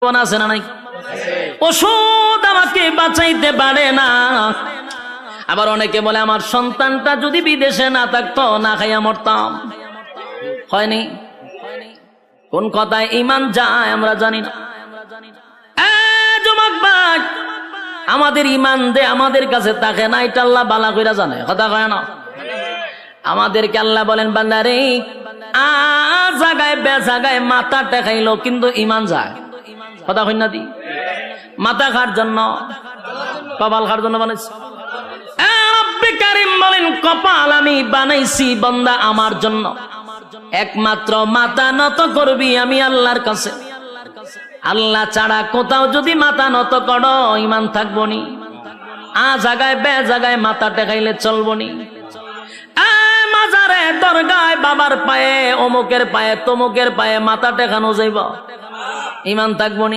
আছে না নাই? ওষুধ আমাকে বাঁচাইতে পারে না। আবার অনেকে বলে আমার সন্তানটা যদি বিদেশে না থাকতো না খাইয়া মরতাম। হয়নি? কোন কথায় ঈমান যায় আমরা জানি না। যুবক ভাই, আমাদের ঈমান দে আমাদের কাছে থাকে না, এটা আল্লাহ বালা কইরা জানে। কথা কয় না? আমাদেরকে আল্লাহ বলেন বান্দারে জায়গায় বে জায়গায় মাথা টেকাইলো কিন্তু ঈমান যায়। কথা কই না? দি মাথা খার জন্য, কপাল খার জন্য বানাইছি। রব্বে কারীম বলেন কপাল আমি বানাইছি বান্দা আমার জন্য। একমাত্র মাথা নত করবি আমি আল্লাহর কাছে। আল্লাহ ছাড়া কোথাও যদি মাথা নত করো ঈমান থাকবো নি। জায়গায় বে জায়গায় মাথা টেকাইলে চলবো নি। মাজারে দরগায় বাবার পায়ে অমুকের পায়ে তমুকের পায়ে মাথা টেকানো যাইব, ঈমান থাকবো নি।